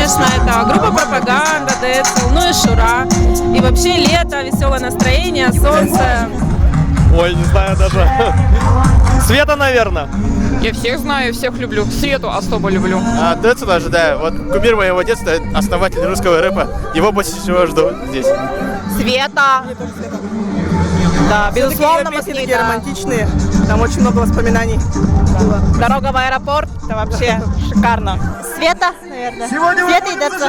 конечно, это группа «Пропаганда», ДСЛ, ну и «Шура». И вообще лето, веселое настроение, солнце. Ой, не знаю даже. Света, наверное. Я всех знаю, всех люблю. Свету особо люблю. Децл даже, да. Вот кумир моего детства, основатель русского рэпа. Его больше всего жду здесь. Света. Да, безусловно, песни такие романтичные. Там очень много воспоминаний было. Дорога в аэропорт, это вообще шикарно. Света, наверное. Света и Децл.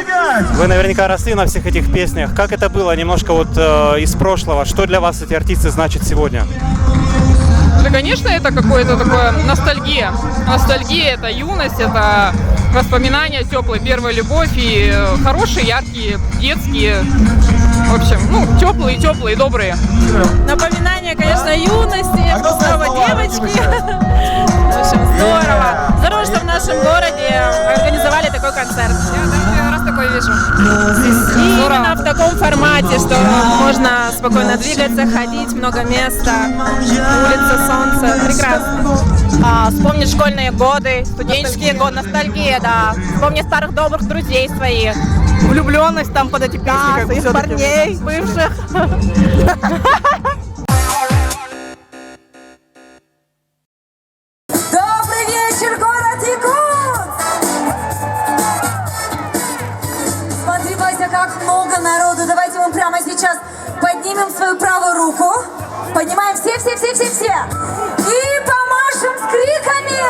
Вы наверняка росли на всех этих песнях. Как это было немножко вот из прошлого? Что для вас эти артисты значат сегодня? Да, конечно, это какое-то такое ностальгия. Ностальгия — это юность, это воспоминания теплой первой любовь и хорошие, яркие, детские. В общем, теплые, добрые. Напоминание, конечно, юности, снова девочки. В общем, здорово. Здорово, что в нашем городе организовали такой концерт. Я первый раз такой вижу. И именно в таком формате, что можно спокойно двигаться, ходить, много места, улица, солнце. Прекрасно. Вспомнить школьные годы, студенческие годы, ностальгия, да. Вспомнить старых добрых друзей своих. Влюбленность там под эти песни. Да, своих парней, бывших. Добрый вечер, город Якутск! Смотри, Вася, как много народу. Давайте мы прямо сейчас поднимем свою правую руку. Поднимаем все. И помашем с криками.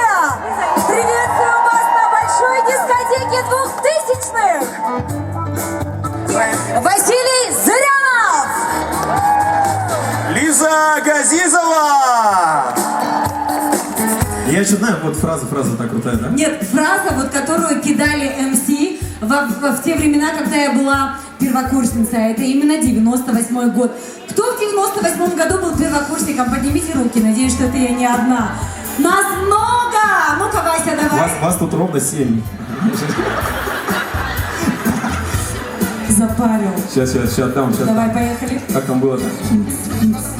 Приветствуем вас на большой дискотеке 2000-х. Василий Зырянов. Лиза Газизова. Я еще знаю, вот фраза так крутая, да? Нет, фраза, вот которую кидали МС в те времена, когда я была первокурсницей. Это именно 98-й год. Кто в 98-м году был первокурсником? Поднимите руки, надеюсь, что это я не одна. Нас много! Ну-ка, Вася, давай. Вас тут ровно 7. Запарил. Сейчас отдам. Давай, поехали. Как там было-то?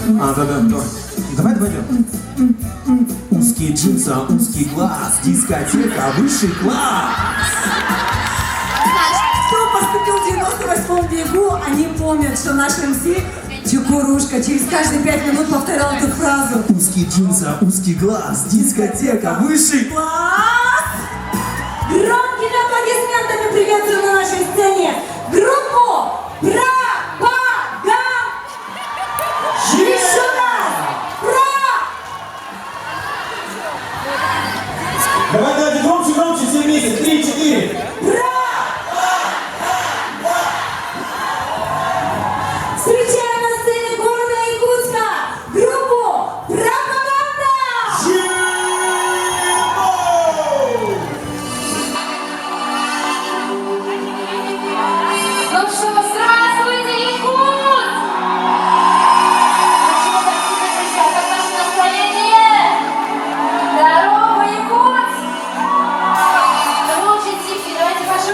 Да. Давай. Узкие джинсы, узкий глаз, дискотека, высший класс. Кто поступил в 98-м бегу, они помнят, что наш МС Чукурушка через каждые 5 минут повторял эту фразу. Узкие джинсы, узкий глаз, дискотека, высший Класс! Громкими аплодисментами приветствуем на нашей сцене группу Пропаганда! Еще раз! Давайте громче, все вместе, 3-4. Встречаем на сцене города Якутска группу Пропаганда! Ну что, здравствуйте, Якутск! Ну что, дорогие друзья, как наше настроение? Здорово, Якутск! Ну, очень тихий, давайте ваши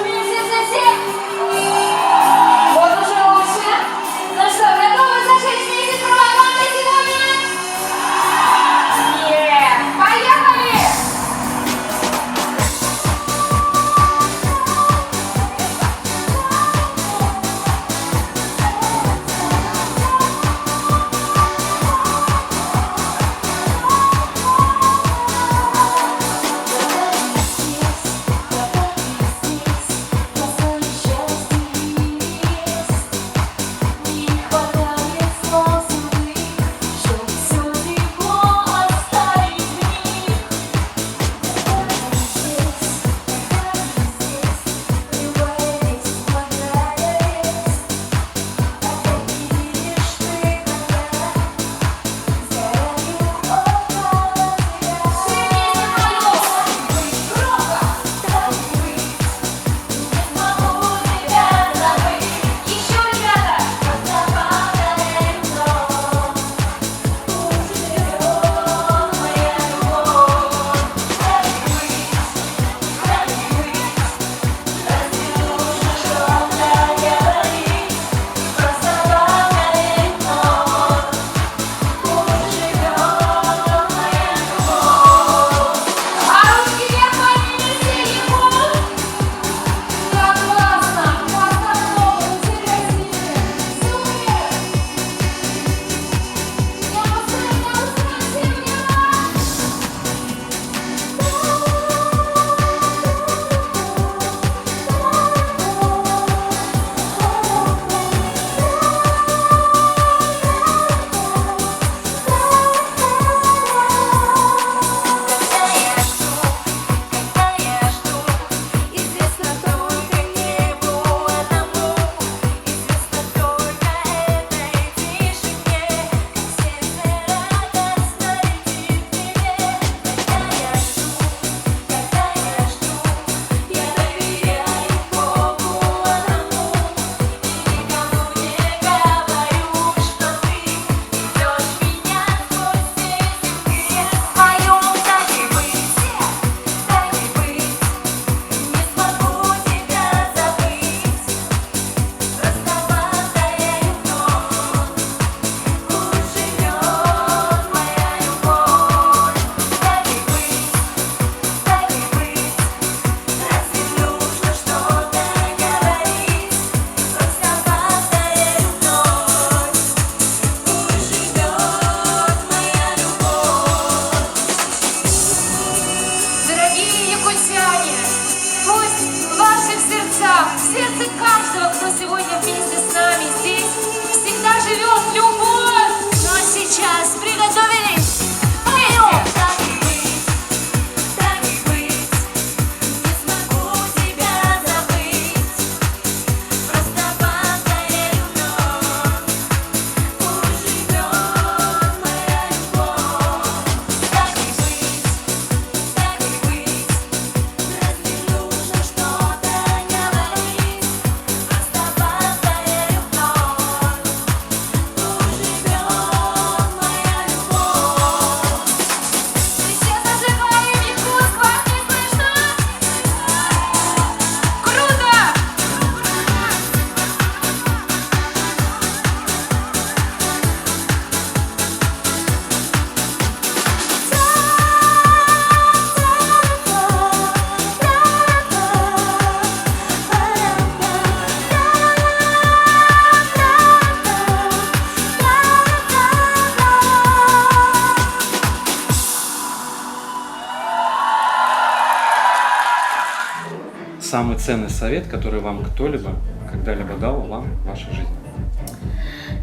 самый ценный совет, который вам кто-либо когда-либо дал вам в вашей жизни?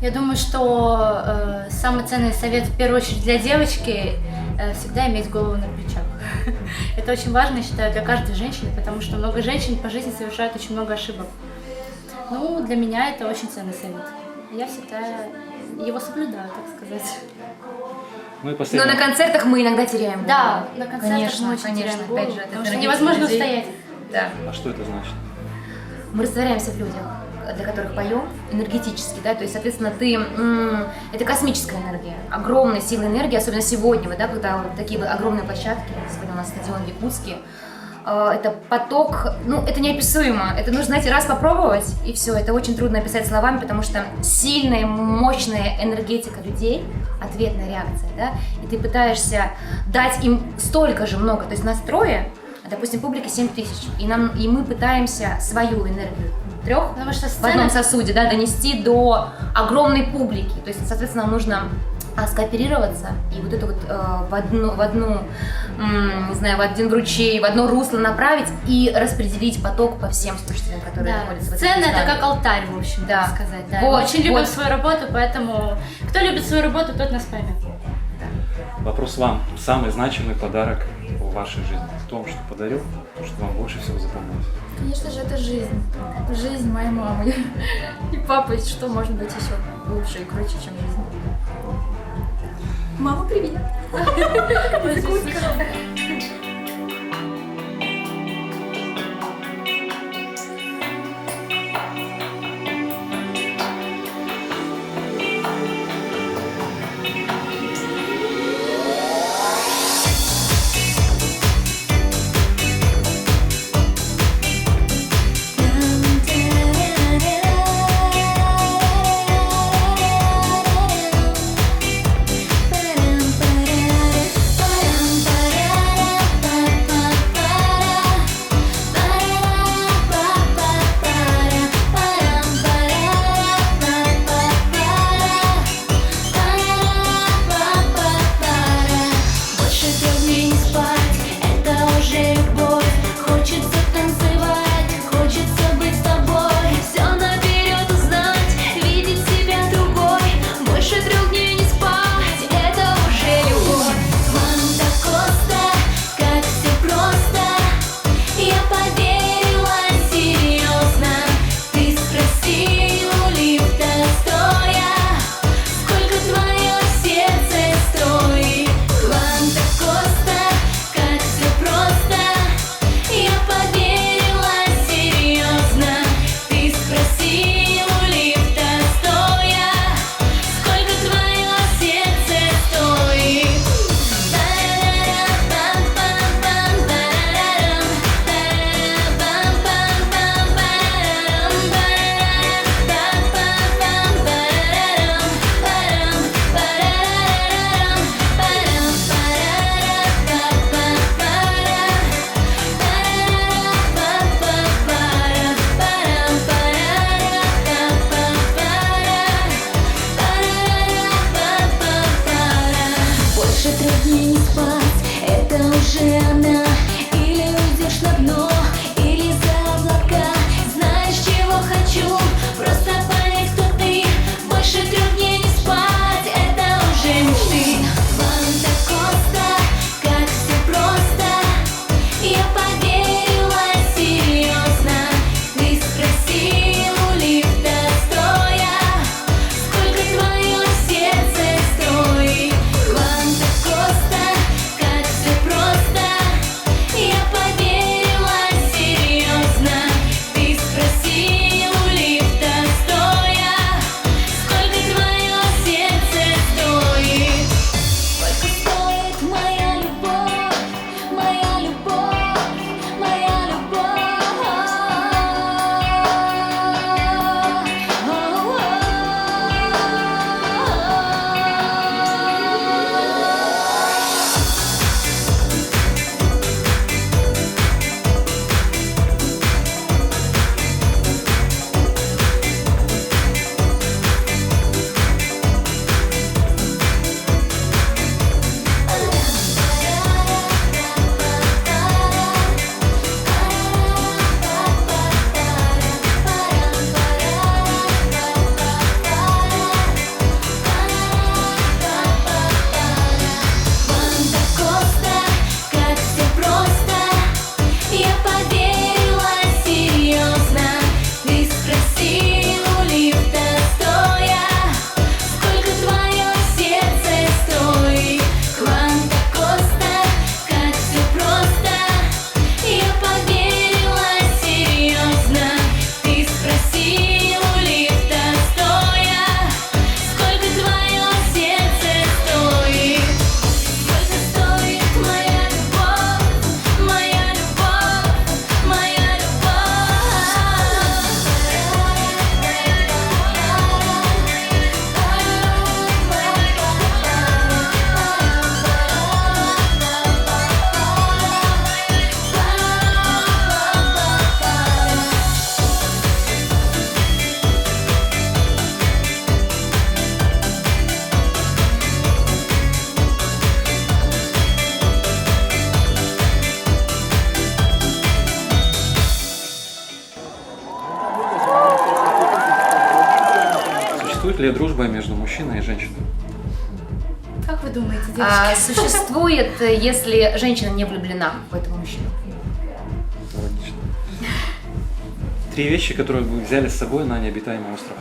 Я думаю, что самый ценный совет в первую очередь для девочки всегда иметь голову на плечах. Это очень важно, я считаю, для каждой женщины, потому что много женщин по жизни совершают очень много ошибок. Ну, для меня это очень ценный совет. Я всегда его соблюдаю, так сказать. Ну и Но последнее. на концертах мы иногда теряем. Да, на концертах конечно, мы очень конечно, теряем голову, опять же, это потому что энергетика невозможно людей. устоять. Да. А что это значит? Мы растворяемся в людях, для которых поем, энергетически, да, то есть, соответственно, это космическая энергия, огромная сила энергии, особенно сегодня, да, когда вот такие вот огромные площадки, сегодня у нас стадион в Якутске, это поток, ну, это неописуемо, это нужно, знаете, раз попробовать, и все, это очень трудно описать словами, потому что сильная, мощная энергетика людей, ответная реакция, да, и ты пытаешься дать им столько же много, то есть нас трое, допустим, публике 7000, и мы пытаемся свою энергию Потому что в одном сосуде, да, донести до огромной публики, то есть, соответственно, нам нужно скооперироваться и вот это вот в одну, не знаю, в один ручей, в одно русло направить и распределить поток по всем слушателям, которые находятся в этом сцена здании. это как алтарь, в общем, Да. так сказать. Да. Вот, Мы очень любим вот. свою работу, поэтому кто любит свою работу, тот нас поймет. Вопрос вам. Самый значимый подарок в вашей жизни? В том, что подарил, то, что вам больше всего запомнилось? Конечно же, это жизнь. Жизнь моей мамы. И папы, что может быть еще лучше и круче, чем жизнь. Мама, привет! Просто, как все просто. ли дружба между мужчиной и женщиной? Как вы думаете, девочки? Существует, если женщина не влюблена в этого мужчину. Логично. 3 вещи, которые вы взяли с собой на необитаемый остров.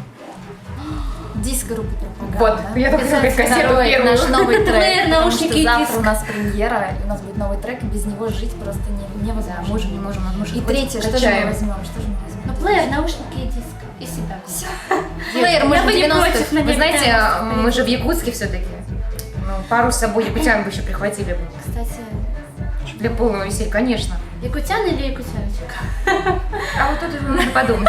Диско-группа пропаганда. Вот, я только хотела кассировать первую. Наш новый трек. Плеер, потому наушники что и завтра диск. у нас премьера, и у нас будет новый трек, и без него жить просто невозможно. Да, мы же не можем, мы же И хоть третье, что же мы качаем. возьмем? Что же мы возьмем? Ну, плеер, наушники и диск. И себя. Все. Плеер, мы Я же бы не 90-х. против на Вы знаете, необитаемый мы же в Якутске все-таки. Ну, пару с собой якутян бы еще прихватили бы. Кстати, Для полного веселья, конечно. якутян или якутяночек? А вот тут нужно подумать.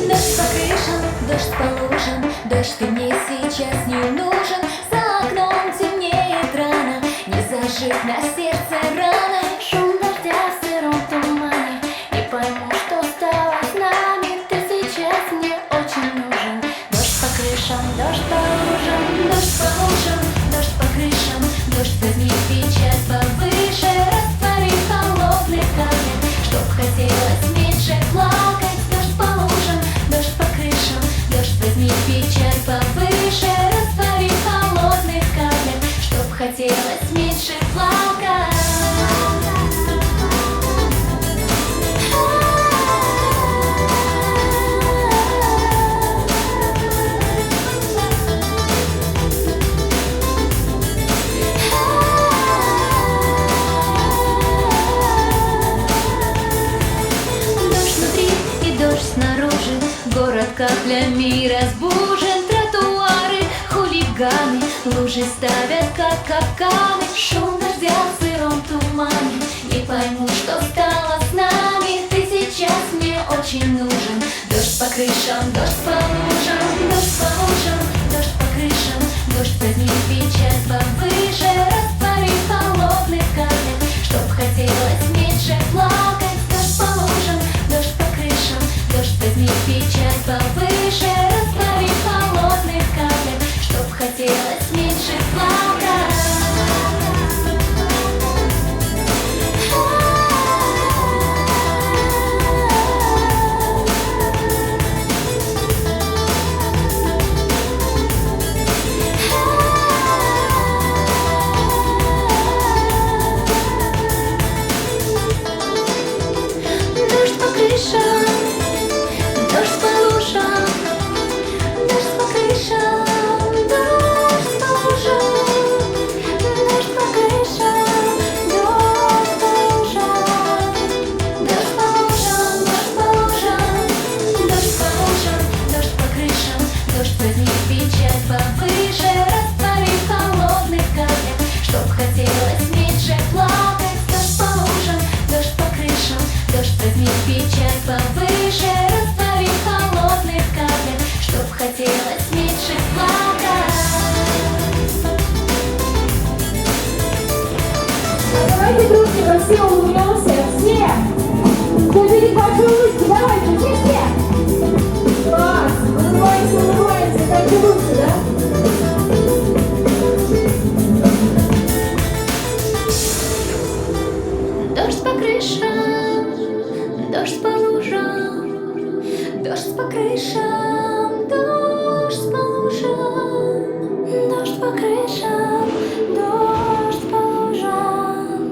Дождь по крышам, дождь по лужам, дождь ты мне сейчас не нужен. За окном темнеет рано, не зажить на сердце раны. Шум дождя в сыром тумане. Не пойму, что стало с нами. Ты сейчас мне очень нужен. Дождь по крышам, дождь по лужам, дождь по лужам, дождь по крышам, дождь возьми печать повыше, раствори холодный камень, чтоб хотелось меньше плакать. Дождь по лужам, дождь по крышам, дождь возьми печать повыше, раствори холодный камень, чтоб хотелось меньше плакать. Дождь внутри и дождь снаружи, город каплями разбужен. Тротуары, хулиганы, лужи ставят как капканы. Шум дождя в сыром тумане, не пойму, что стало с нами. Ты сейчас мне очень нужен. Дождь по крышам, дождь по лужам, дождь по лужам, дождь по крышам, дождь возьми печать повыше, раствори холодный камень, чтоб хотелось меньше плакать. Дождь по лужам, дождь по крышам, дождь возьми печать повыше, раствори холодный камень, чтоб хотелось меньше плакать. Дождь по крышам, дождь по лужам, дождь по крышам, дождь по лужам, дождь по крышам, дождь по лужам, дождь по лужам, дождь по лужам, дождь по лужам, дождь по крышам, дождь возьми печать повыше, раствори холодный камень, чтоб хотелось меньше плакать. Дождь по лужам, дождь по крышам, дождь возьми печать повыше, раствори холодный камень, чтоб хотелось меньше плакать. Давайте дружки красиво улыбнемся. Все! Увидеть ваши улыбки, давайте, все! Класс! Улыбайся, улыбайся, так и лучше, да? Дождь по крышам, дождь по лужам, дождь по крышам, дождь по лужам, дождь по крышам, дождь по лужам,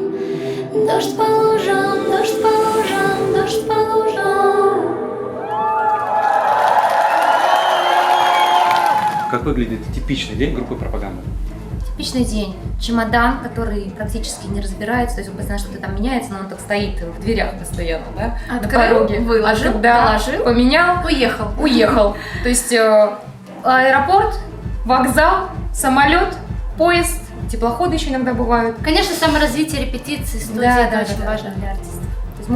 дождь по лужам, дождь по лужам, дождь по лужам. Как выглядит типичный день группы «Пропаганда»? Типичный день. Чемодан, который практически не разбирается, то есть он постоянно что-то там меняется, но он так стоит в дверях постоянно, да? На Открыл, пороге. выложил, Да, положил, поменял, уехал. То есть аэропорт, вокзал, самолет, поезд, теплоходы еще иногда бывают. Конечно, саморазвитие, репетиции, студии, Да, это да, очень да, важно да. для артиста. То есть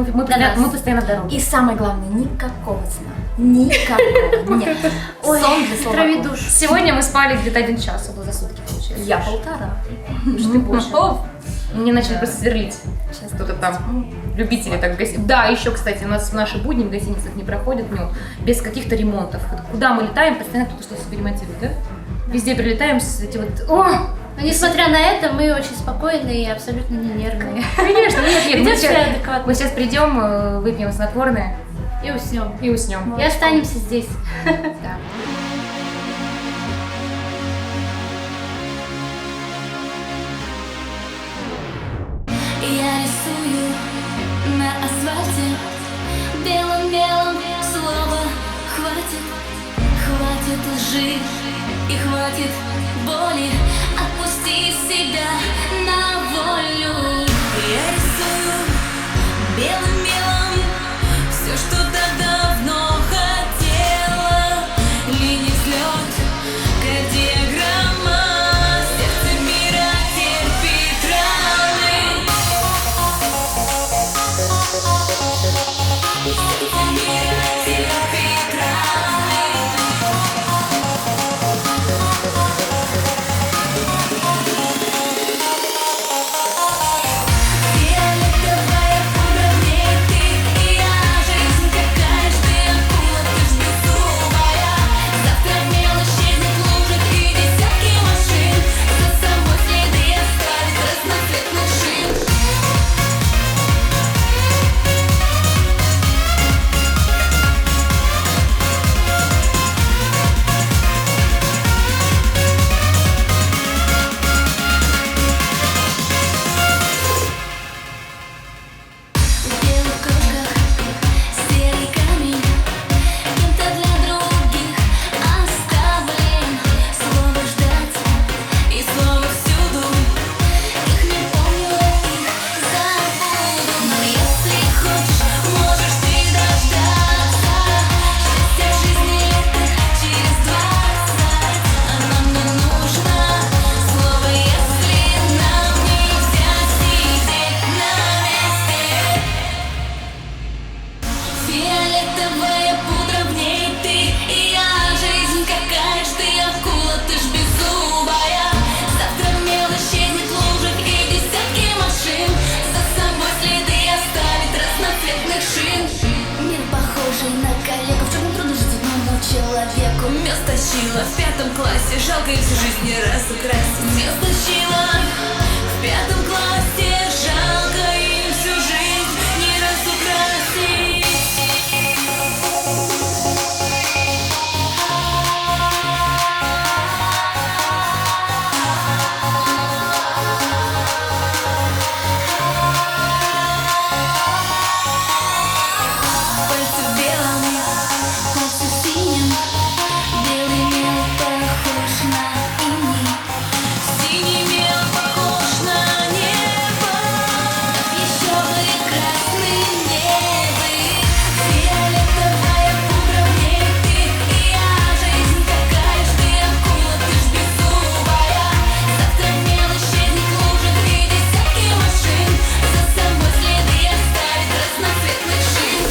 мы постоянно в дороге. И самое главное, никакого сна. Никакого. Нет. Сон для слова. Трави душу. Сегодня мы спали где-то 1 час, это за сутки получается. Я 1,5. Что ты больше. Мне начали просто сверлить. Сейчас кто-то там, любители так в гостиницах. Да, еще, кстати, у нас в наши будни в гостиницах не проходят днем без каких-то ремонтов. Куда мы летаем, постоянно кто-то что-то ремонтирует, да? везде прилетаем с этим вот... Но несмотря на это, мы очень спокойные и абсолютно не нервные. Конечно, нет, мы сейчас, мы сейчас придем, выпьем снотворное и уснем. И уснем. И останемся здесь. Да. Я рисую на асфальте белым-белым слово хватит, хватит лжи и хватит боли. Отпусти себя на волю. Я рисую белым-белым все, что так давно хотела. Линия взлет, как диаграмма. Сердце мира терпит раны. Сердце мира терпит раны. Фиолетовая пудра в ней ты и я. Жизнь какая ж ты акула, ты ж беззубая. Завтра мел исчезнет в лужах и десятки машин. За собой следы оставит разноцветных шин. В белых кружках серый камень, кем-то для других оставлен. Слово ждать и слово всюду. Их не помню, их забуду. Но если хочешь, можешь ты дождаться счастья жизни лет через 20. А нам не нужно слово, если нам нельзя сидеть на месте. Фиолетовая пудра, в ней ты и я. Жизнь какая ж ты акула, ты ж беззубая. Завтра мел исчезнет в лужах и десятки машин. За собой следы оставит разноцветных шин. Мир похожий на коллегу, в черном трудно жить одному человеку. Мёс тащила в 5 классе, жалко и всю жизнь не раз украсить. Мёс тащила в 5 классе, жалко и всю жизнь не раз украсить. Пальцы в белом, пальцы в синем. Белый мел похож на иней. Синий мел похож на небо. Еще прекрасный небо. Фиолетовая пудра, в ней ты и я. Жизнь какая ж ты акула, ты ж беззубая. Завтра мел исчезнет в лужах и десятки машин. За собой следы оставит разноцветных шин.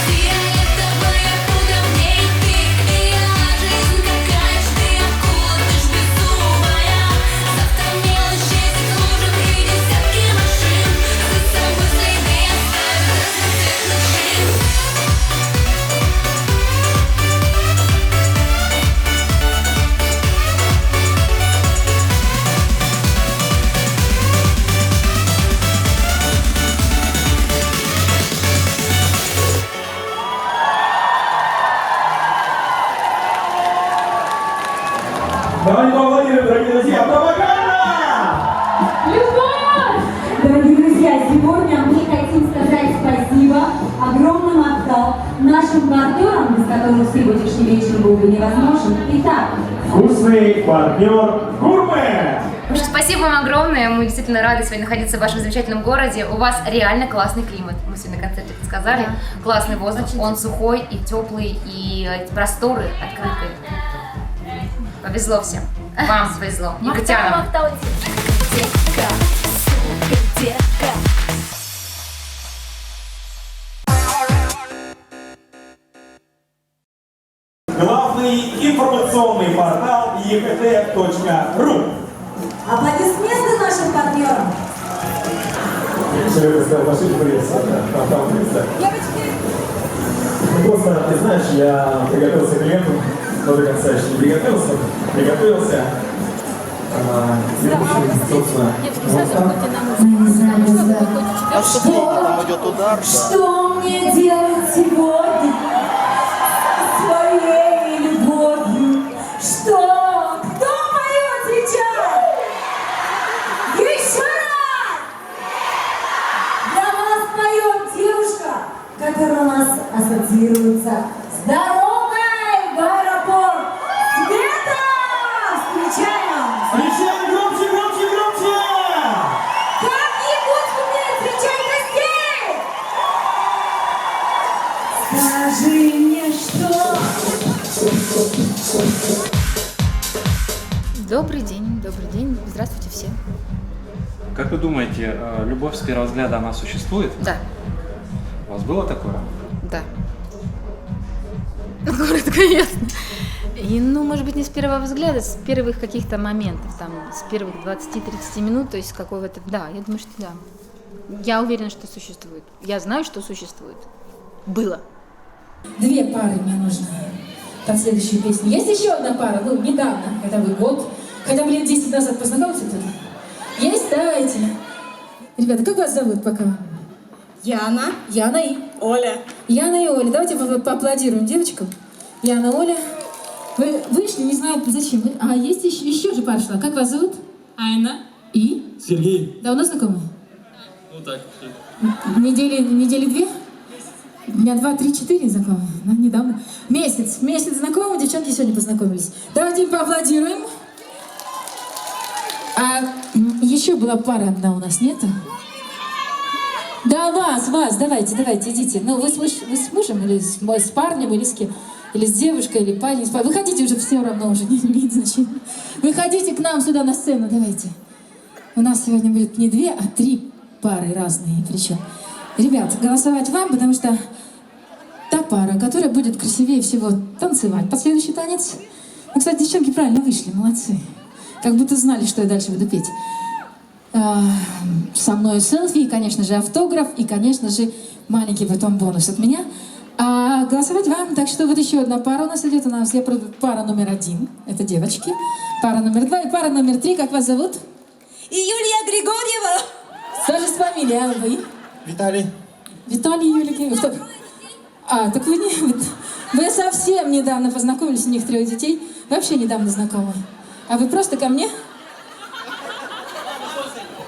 Фиолетовая пудра, в ней ты и я. Жизнь какая ж ты акула, ты ж беззубая. Завтра мел исчезнет в лужах и десятки машин. За собой следы оставит разноцветных шин. Давайте поаплодируем, дорогие друзья, пропаганда! Дорогие друзья, сегодня мы хотим сказать спасибо огромным нашим партнерам, без которых сегодняшний вечер был бы невозможен. Итак, Вкусный партнер гурме! В общем, спасибо вам огромное. Мы действительно рады сегодня находиться в вашем замечательном городе. У вас реально классный климат. Мы сегодня на концерте это сказали. Да. Классный воздух. Он сухой и теплый, и просторы открытые. Повезло всем. Вам повезло. Негритянам. Главный информационный портал ekt.ru. аплодисменты нашим партнерам. Человек сказал, Василий, привет, портал «Привет». Девочки, Просто, ты знаешь, я приготовился к клиенту, но до конца еще не приготовился. Приготовился. Собственно, вот так. А там идет удар. Что мне делать сегодня со своей любовью? Что? Кто поет сейчас? Еще раз! Для вас поет девушка, которая у нас ассоциируется с дорогой в аэропорт. Света! Встречаем! Встречаем громче, громче, громче! Как-нибудь умеет встречать гостей! Скажи мне, что... Добрый день, здравствуйте все. Как вы думаете, любовь с первого взгляда, она существует? Да. У вас было такое? Да. Коротко, ясно. И, может быть, не с первого взгляда, с первых каких-то моментов, там, с первых 20-30 минут, то есть какого-то, да, я думаю, что да. Я уверена, что существует. Я знаю, что существует. Было. 2 пары мне нужно под следующую песню. Есть еще одна пара, недавно, хотя бы год, хотя бы лет 10 назад познакомился кто-то? Есть? Давайте. Ребята, как вас зовут пока? Яна. Яна и? Оля. Яна и Оля. Давайте поаплодируем девочкам. Яна, Оля. Вы вышли, не знаю зачем. А есть еще же пара шла. Как вас зовут? Айна. И? Сергей. Давно знакомы? Ну так. Недели 2? Дня 2, 3, 4 знакомы. Недавно. Месяц знакомы, девчонки сегодня познакомились. Давайте им поаплодируем. А еще была пара одна у нас, нету? Да, вас, давайте, идите. Ну, вы с мужем или с парнем, или с кем? Или с девушкой, или парень. Выходите уже, все равно уже, не имеет значения. Выходите к нам сюда на сцену, давайте. У нас сегодня будет не 2, а 3 пары разные причем. Ребят, голосовать вам, потому что та пара, которая будет красивее всего танцевать. Последующий танец. Ну, кстати, девчонки правильно вышли, молодцы. Как будто знали, что я дальше буду петь. Со мной селфи, и, конечно же, автограф, и, конечно же, маленький потом бонус от меня. А голосовать вам, так что вот еще одна пара у нас идет. У нас пара номер 1, это девочки. Пара номер 2 и пара номер 3. Как вас зовут? Юлия Григорьева! Тоже с фамилией, а вы? Виталий. Виталий Юлик. Так вы совсем недавно познакомились, у них 3 детей. Вообще недавно знакомы. А вы просто ко мне?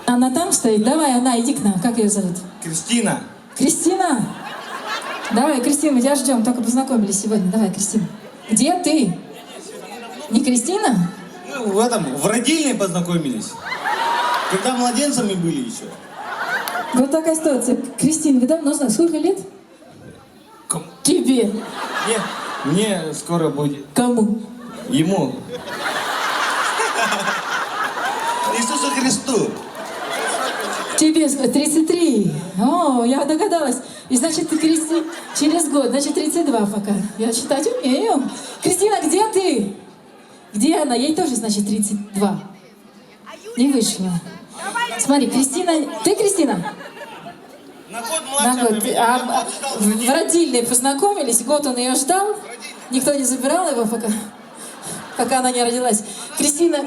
Она там стоит? Давай, она, иди к нам. Как ее зовут? Кристина. Кристина? Давай, Кристина, мы тебя ждем. Только познакомились сегодня. Давай, Кристина. Где ты? Не Кристина? Мы в родильной познакомились. Когда младенцами были еще. Вот такая ситуация. Кристина, вы давно знаете? Сколько лет? Кому? Тебе. Нет, мне скоро будет. Кому? Ему. Иисусу Христу. Тебе 33. О, я догадалась. И значит, ты, Кристина, через год, значит, 32 пока. Я считать умею. Кристина, где ты? Где она? Ей тоже, значит, 32. Не вышла. Смотри, Кристина... Ты, Кристина? На год. В родильной познакомились, год он ее ждал. Никто не забирал его, пока она не родилась. Кристина,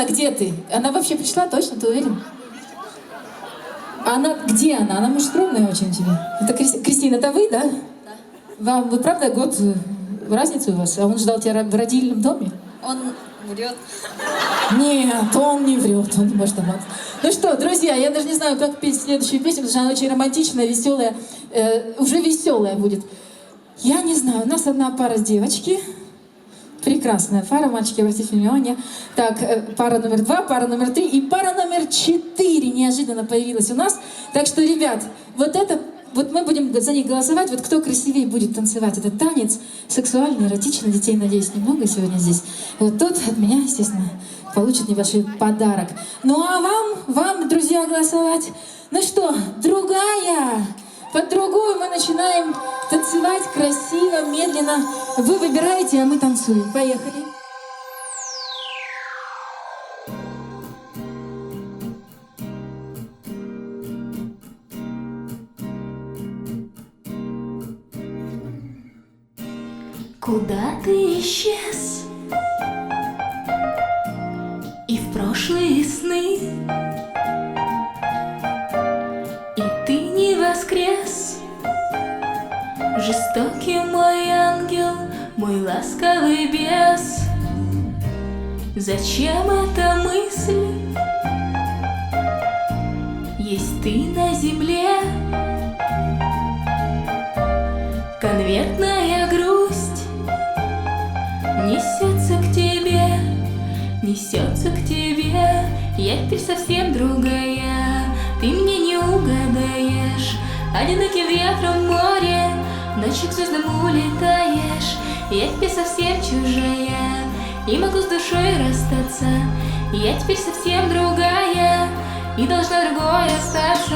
где ты? Она вообще пришла, точно, ты уверен? Где она? Она, может, скромная очень тебе. Это Кристина, это вы, да? Да. Вы правда год разница у вас? А он ждал тебя в родильном доме? Он врет. Нет, он не врет, он не может обмануть. Ну что, друзья, я даже не знаю, как петь следующую песню, потому что она очень романтичная, веселая, уже веселая будет. Я не знаю, у нас одна пара девочки. Прекрасная пара, мальчики, обратите внимание. Так, пара номер 2, пара номер 3 и пара номер 4 неожиданно появилась у нас. Так что, ребят, вот мы будем за них голосовать. Вот кто красивее будет танцевать этот танец, сексуальный, эротичный, детей, надеюсь, немного сегодня здесь. Вот тот от меня, естественно, получит небольшой подарок. Ну а вам, друзья, голосовать. Ну что, другая... Под другую мы начинаем танцевать красиво, медленно. Вы выбираете, а мы танцуем. Поехали. Куда ты исчез? И в прошлые сны, и ты не воскрес. Жестокий мой ангел, мой ласковый бес. Зачем эта мысль? Есть ты на земле. Конвертная грусть несется к тебе, несется к тебе. Я теперь совсем другая, ты мне не угадаешь. Одиноким ветром в море, ночью к звездам улетаешь. Я теперь совсем чужая, не могу с душой расстаться. Я теперь совсем другая, и должна другой остаться.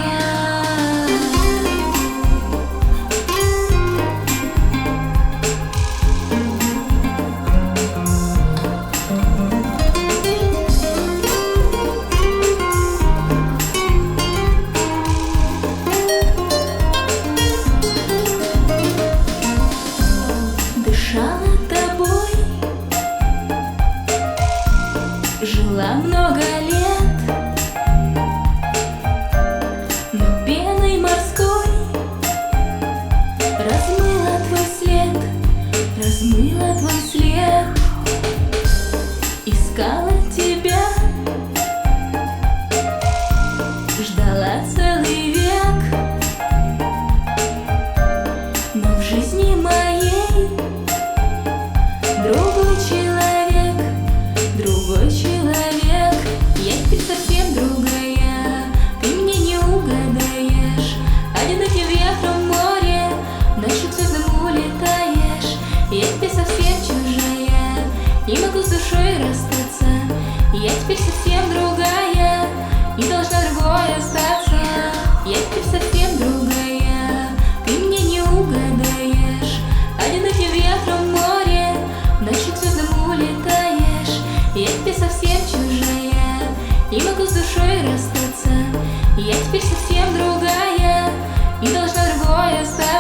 Дышала тобой, жила много лет, но пеной морской размыла твой след, размыла твой след. Искала тебя, ждала целый век, но в жизни моей другой человек, другой человек. Я теперь совсем другая, ты мне не угадаешь. Одиноким ветром в море, ночью к звездам улетаешь. Я теперь совсем чужая, не могу с душой расстаться. Я теперь совсем другая, и должна другой остаться. Я теперь совсем другая, ты мне не угадаешь. Одиноким ветром в море, ночью к звездам улетаешь. Я теперь совсем чужая, не могу с душой расстаться. Я теперь совсем другая, и должна другой остаться.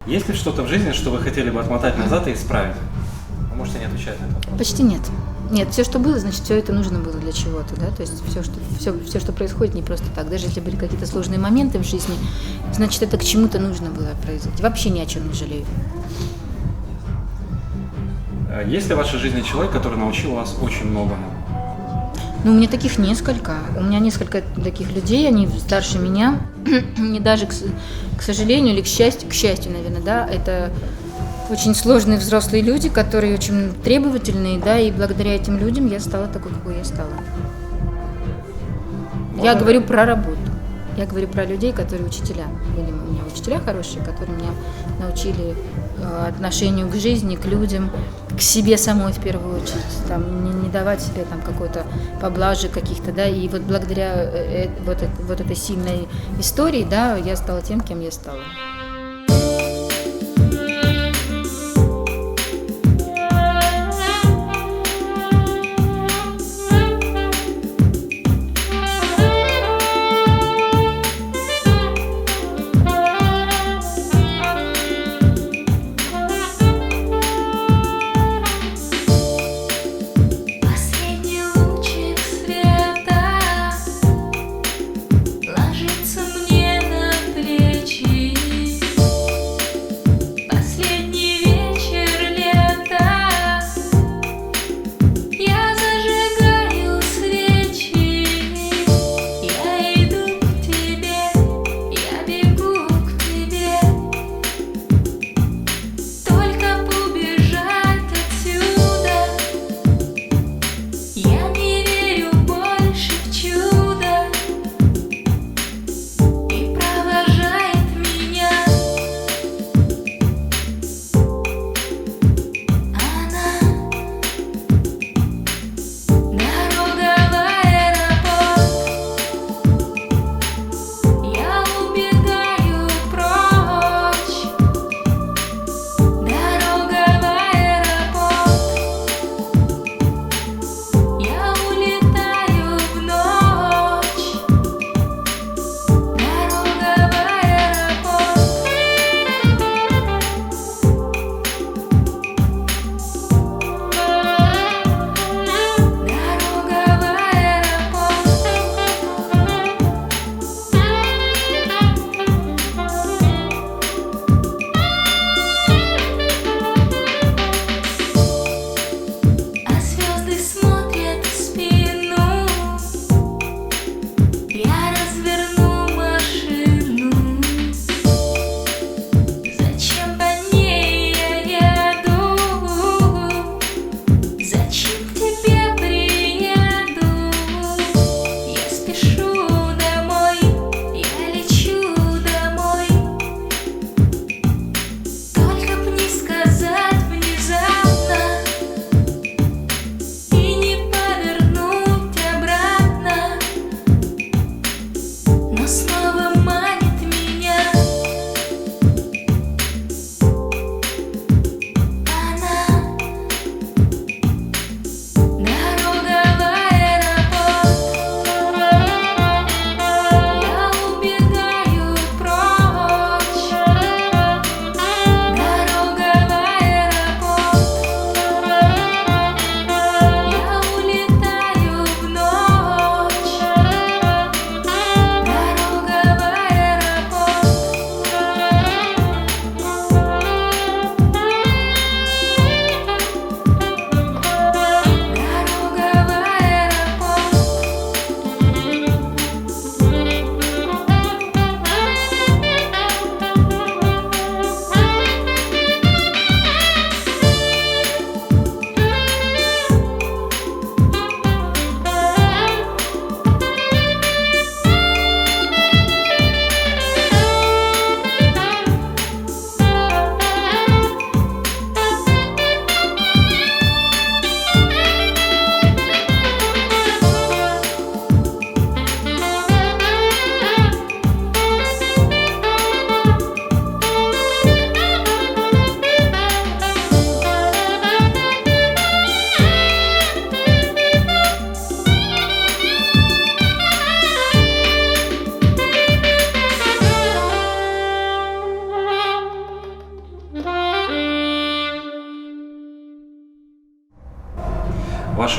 Есть ли что-то в жизни, что вы хотели бы отмотать назад и исправить? Вы можете не отвечать на этот вопрос. Почти нет. Нет, все, что было, значит, все это нужно было для чего-то, да, то есть все, что происходит, не просто так. Даже если были какие-то сложные моменты в жизни, значит, это к чему-то нужно было произойти. Вообще ни о чем не жалею. Есть ли в вашей жизни человек, который научил вас очень многому? Ну, у меня таких несколько. У меня несколько таких людей, они старше меня. Не даже, к сожалению или к счастью, наверное, да, это очень сложные взрослые люди, которые очень требовательные, да, и благодаря этим людям я стала такой, какой я стала. Я говорю про работу. Я говорю про людей, которые учителя. Были у меня учителя хорошие, которые меня научили отношению к жизни, к людям, к себе самой в первую очередь, там, не давать себе там какой-то поблажи каких-то, да, и вот благодаря вот этой сильной истории, да, я стала тем, кем я стала.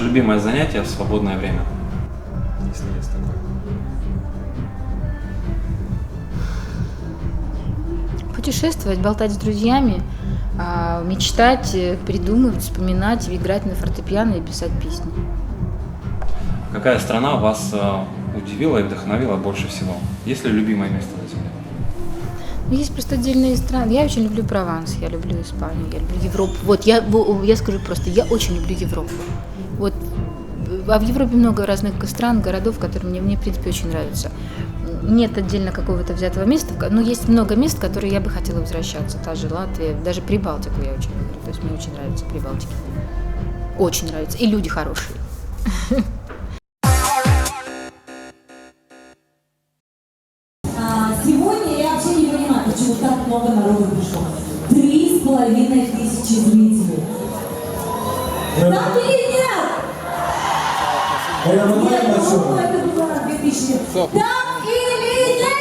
ваше любимое занятие в свободное время? Если есть такое. Путешествовать, болтать с друзьями, мечтать, придумывать, вспоминать, играть на фортепиано и писать песни. Какая страна вас удивила и вдохновила больше всего? Есть ли любимое место на земле? Есть просто отдельные страны. Я очень люблю Прованс, я люблю Испанию, я люблю Европу. Вот я скажу просто, я очень люблю Европу. Вот, а в Европе много разных стран, городов, которые мне в принципе очень нравятся. Нет отдельно какого-то взятого места, но есть много мест, в которые я бы хотела возвращаться. Та же Латвия, даже Прибалтику я очень люблю. То есть мне очень нравится Прибалтика. Очень нравится. И люди хорошие. Сегодня я вообще не понимаю, почему так много народу пришло. 3500 зрителей. Так или нет? Я Нет, по-моему, это было 2000. Так или нет?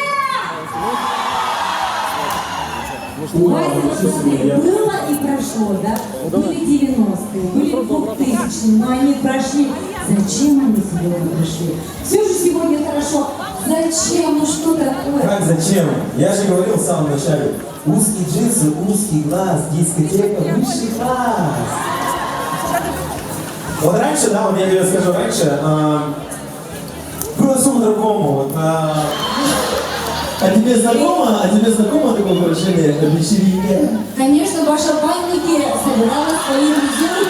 Давайте посмотрим. Было и прошло, да? Были 90-е, были 2000-е, но они прошли. Зачем они сегодня пришли? Все же сегодня хорошо. Зачем? Ну что такое? Как зачем? Я же говорил в самом начале. Узкие джинсы, узкий глаз, дискотека, высший класс. Вот раньше, да, вот я тебе скажу, раньше было все по-другому. Вот, а тебе знакомо такое выражение вечеринка? Конечно, Баша Банники собирала своих друзей.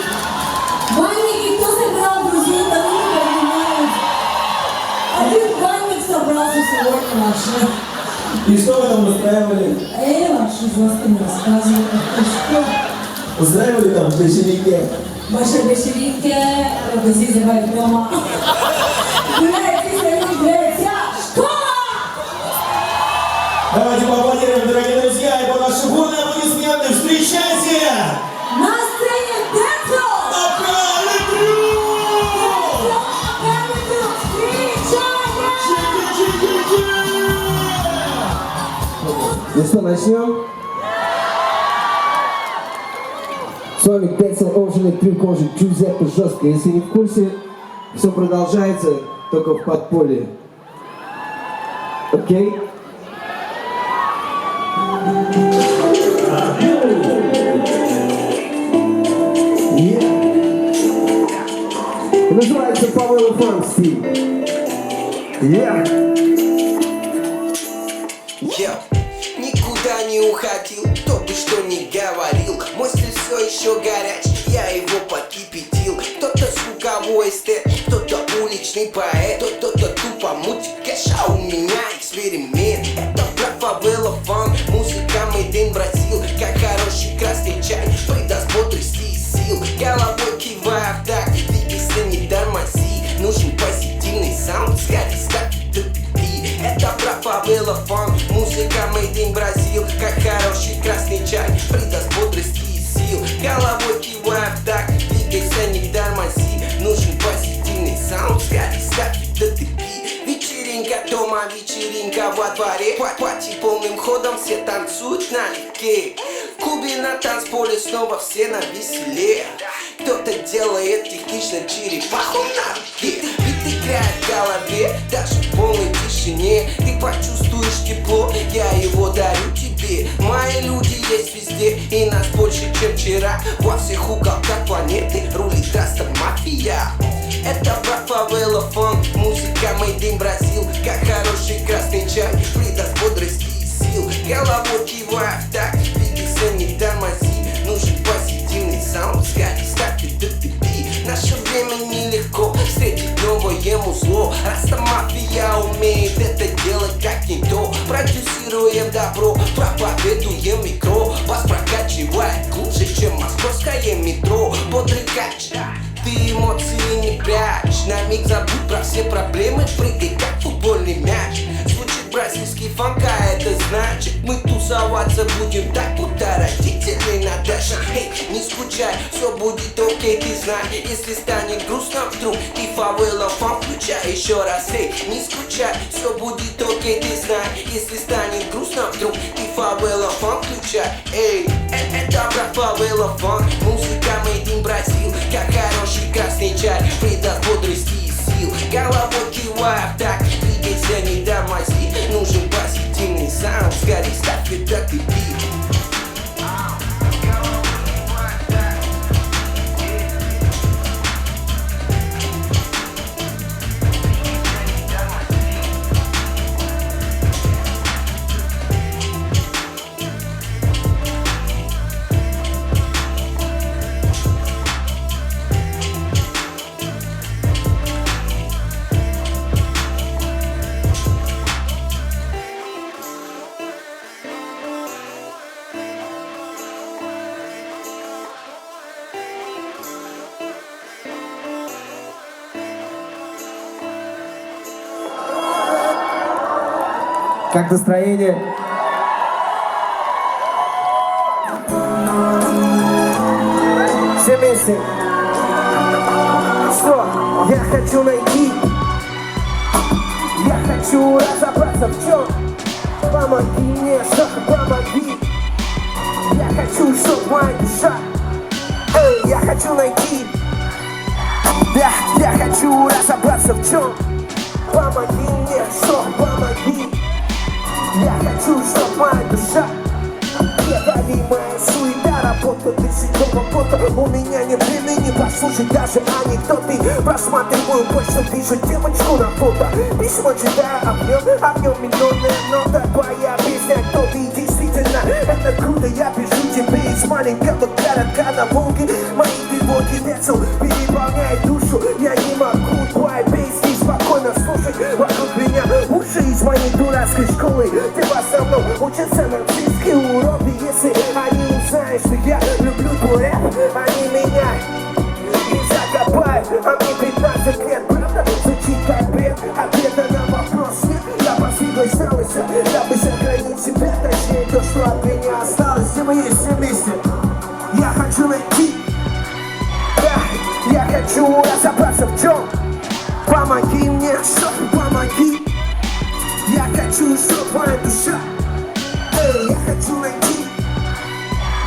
Банники, кто собирал друзей, там не понимают. Один банник собрался сегодня вообще. И что вы там устраивали? Ваши звезды не рассказывают. Что? Устраивали там вечеринки? Ваша вечеринка, друзей забывают дома. Гуляйте, школа! Давайте поаплодируем, дорогие друзья, и по наши бурные аплодисменты встречайте! На сцене Дэнсо! Ну что, начнем? С вами Дэнсел Оушен, Трюкожи, Джузеппе Жестко. Если не в курсе, все продолжается, только в подполье. Окей? Называется Power Funk стиль. Никуда не уходил, кто бы что ни говорил. Мой стиль все еще горячий, я его подкипятил. Кто-то звуковой эстет, кто-то уличный поэт, кто-то тупо мутит кэш, а у меня эксперимент. Это фавела фанк, музыка made in Brazil. Как хороший красный чай, придаст бодрости и сил. Головой кивая в такт, двигайся, не тормози. Нужен позитивный саунд, сходи, это про фавела фанк, музыка made in Brazil. Как хороший красный чай, придаст бодрости и сил. Головой кивая в такт, двигайся, не тормози. Нужен позитивный саунд, сходи, вечеринка дома, вечеринка во дворе. Пати полным ходом, все танцуют налегке. В клубе на танцполе снова все на веселе. Кто-то делает технично черепаху на руке. Бит играет в голове, даже в полной тишине. Ты почувствуешь тепло, я его дарю тебе. Мои люди есть везде, и нас больше, чем вчера. Во всех уголках планеты рулит Раста мафия. Это про фавела фанк, музыка made in Brazil. Как хороший красный чай, придаст бодрости и сил. Головой кивая в такт, двигайся, не тормози. Нужен позитивный саунд, сходи, наше время нелегко встретить новое музло. Раста мафия умеет это делать как никто. Продюсируем добро, проповедуем микро. Вас прокачивает лучше, чем московское метро. Бодрый кач, ты эмоции не прячь. На миг забудь про все проблемы, прыгай как футбольный мяч. Звучит бразильский фанк, а это значит мы тусоваться будем так, будто родители на даче. Эй, не скучай. скучай, все будет окей, ты знай. Если станет грустно вдруг, ты фавела фан включай. Еще раз, эй, не скучай, все будет окей, ты знай. Если станет грустно вдруг, ты фавела фан включай. Эй, это про фавела фан. Музыка made in Brazil, как хороший красный чай, придаст бодрости и сил. Головой кивая так, двигайся, не тормози. Нужен позитивный саунд, скорее ставь это ты бит. Как настроение? Все вместе. Что я хочу найти? Я хочу разобраться в чем. Помоги мне, что помоги. Я хочу, чтоб моя душа. Эй, я хочу найти. Да, я хочу разобраться в чем. Помоги мне, что помоги. Я хочу, чтоб моя душа преодолимая суета, работа тысячного пота. У меня нет времени послушать даже анекдоты. Просматриваю почту, вижу девочку на фото. Письмо читаю, а в нем миллионная нота. Твоя песня, кто ты действительно, это круто. Я пишу тебе из маленького городка на Волге. Мои тревоги детства переполняют душу. Я не могу твои песни спокойно слушать. Вокруг меня уши из моей дурацкой школы, где в основном учатся нацистские уроки. Если они узнают, что я люблю твой рэп, они меня и закопают. А мне 15 лет, правда, звучит как бред. Ответа на вопрос нет, я постигла осталось, дабы сохранить себя, точнее то, что от меня осталось. Все мы есть все вместе. Я хочу найти, да, я хочу разобраться в чем. Помоги мне, чтоб помоги. Я хочу, чтоб моя душа. Эй, я хочу найти.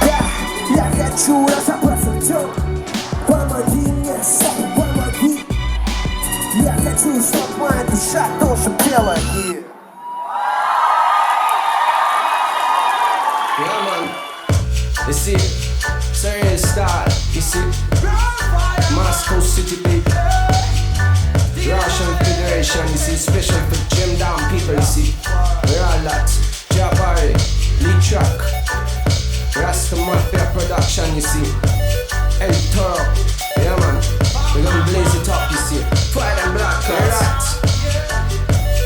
Да, я хочу разобраться в чем. Помоги мне, чтоб помоги. Я хочу, чтоб моя душа тоже пела. Yeah, man. You see, serious style. You see, Moscow City people. Russian Federation, you see, special for Jim Down people, you see. We're all that. Jabari, Lee Truck, Rasta Mafia production, you see. El Toro, yeah man. We're gonna blaze it up, you see. White and black, alright.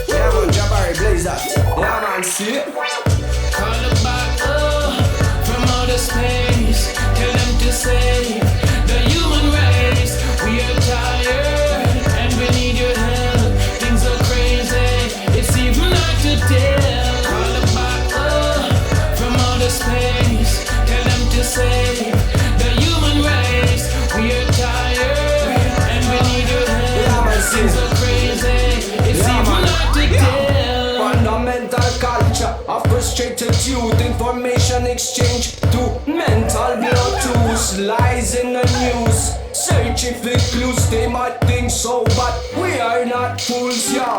Yeah man, Jabari, blaze that. Yeah man, see. Call them back from outer space. Tell them to save the human race. We are tired and we need your help. Things are crazy, it's even hard to tell. Call them back from outer space. Tell them to save the human race. We are tired and we need your help. Things are crazy, it's even hard to tell. Fundamental culture of frustrated youth, information exchange to mental blood tools, lies in the news. Searching for clues, they might think so, but we are not fools, yo.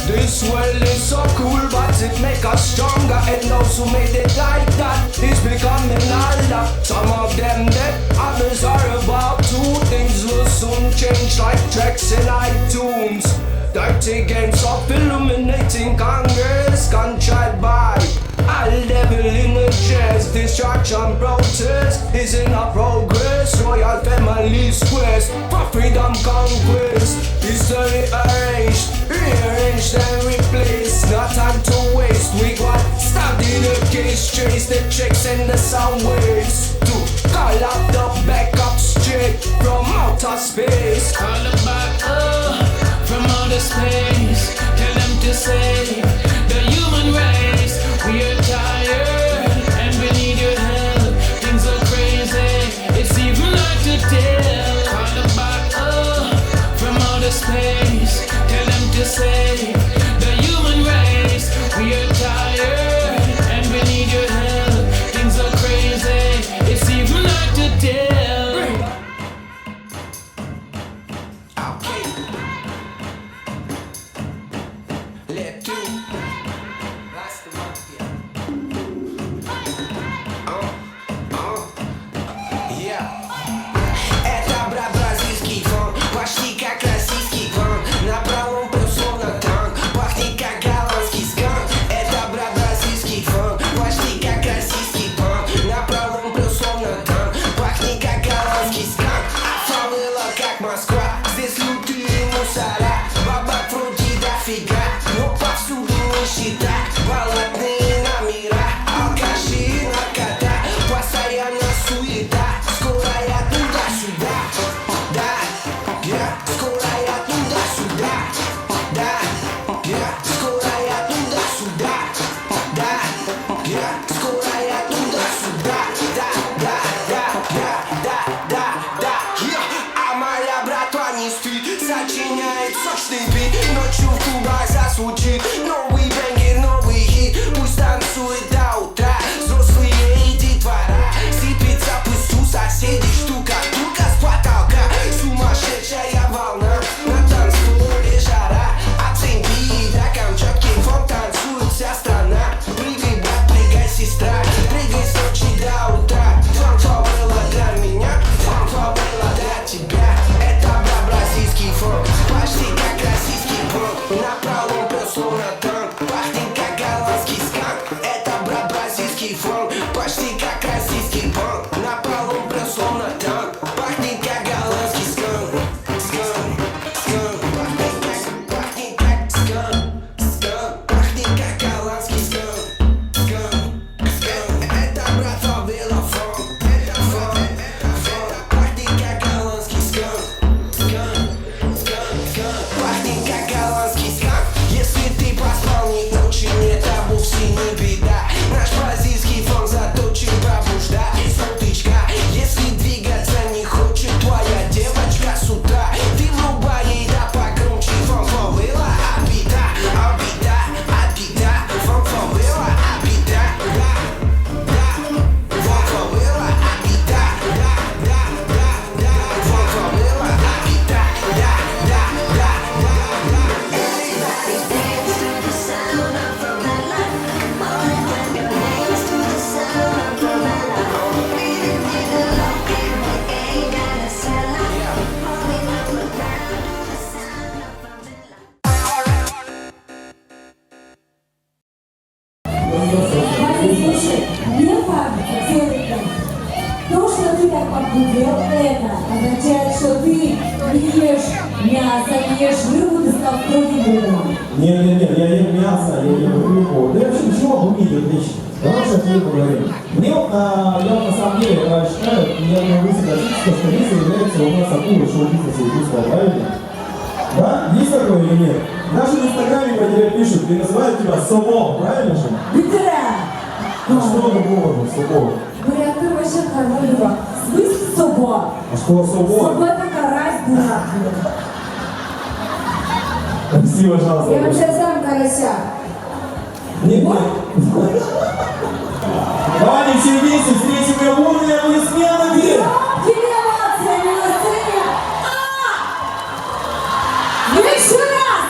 This world is so cool, but it make us stronger, and those who made it like that is becoming older. Some of them dead, others are about to. Things will soon change like tracks in iTunes. Dirty games of illuminating Congress, contrived by all devil in the chest. Destruction protest is in a progress. Royal family quest for freedom conquest. History arranged, rearranged and replaced. No time to waste. We got study the case, trace the checks and the sound waves to call up the backup straight from outer space. Call them back from outer space. Tell them to save the human race. We are tired and we need your help. Things are crazy, it's even step two. Last one, yeah. Это, брат, бразильский фон, почти как российский фон. Направо прям словно танк, пахнет как голландский скан. Это, брат, бразильский фон, почти как российский фон. Направо прям словно танк, пахнет как голландский скан. А фавела как Москва, здесь лютые мусора. Бабак вроде дофига, но повсюду нищета. Болотные номера, алкаши, наркота, постоянно суета. Скоро я туда-сюда, да, скоро я туда-сюда, да, скоро я туда-сюда, да, скоро я туда-сюда, да. А моя братва не спит, сочиняет сочный бит. Ночью в клубах зазвучит новый бенгер, новый хит. Пусть танцует до утра, взрослые и детвора. Сыпется пыль соседей, штукатурка с потолка. Сумасшедшая волна, на танцполе жара. От Сеньки до Камчатки фон танцует вся страна. Прыгай, брат, прыгай, сестра, прыгай с ночи до утра. Фон было для меня, фон было для тебя. Это, брат, бразильский фон, почти как российский фон. Направо прям словно танк, пахнет как голландский сканк. Это, брат, бразильский фон, почти как российский фон. Направо прям словно танк, пахнет как голландский сканк. Пахнет как сканк, пахнет как голландский сканк. Это, брат, фавела фон, пахнет как голландский сканк. Пахнет как голландский сканк. Если ты поспал не очень, это вовсе не беда. Наш бразильский фон заточен пробуждать суточка. Если двигаться не хочет твоя девочка с утра, ты врубай ей да погромче. Фон фавела, обида, фон фавела, обида, фон фавела, обида, фон фавела, обида, Everybody dance to the sound of favela. Morning when you dance to the sound of favela. Beating in the lock, we ain't gonna sell out. Rolling up the ground to the sound of Ваня, слушай, мне кажется, целый день. То, что ты так похудел, это означает, что ты не ешь мясо, не ешь рыбу, ты стал строгим. Нет, я ем мясо, я ем рыбу. Да я вообще ничего умею отлично. Давай сейчас я поговорим. Мне вот, я на самом деле считаю, я думаю, вы согласитесь, что Лиза является у нас акулой шоу-бизнеса индусского, правильно? Да? Есть такое или нет? Даже в Инстаграме по тебе пишут, и называют тебя Собол, правильно же? Ветеран! А что это было, Собол? Говорят, ты вообще королева. В смысле Собол? А что Собол? Собол это карась, дурак. Спасибо, пожалуйста. Я вообще сам карася. Нет. Давайте все вместе встретим ее бурными аплодисментами. Генерация на сцене. Еще раз!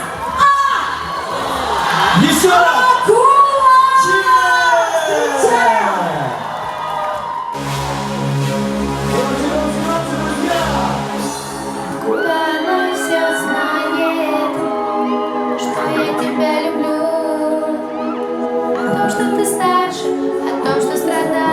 Еще раз! Куда оно все знает, что я тебя люблю, о том, что ты старше, о том, что страдаю.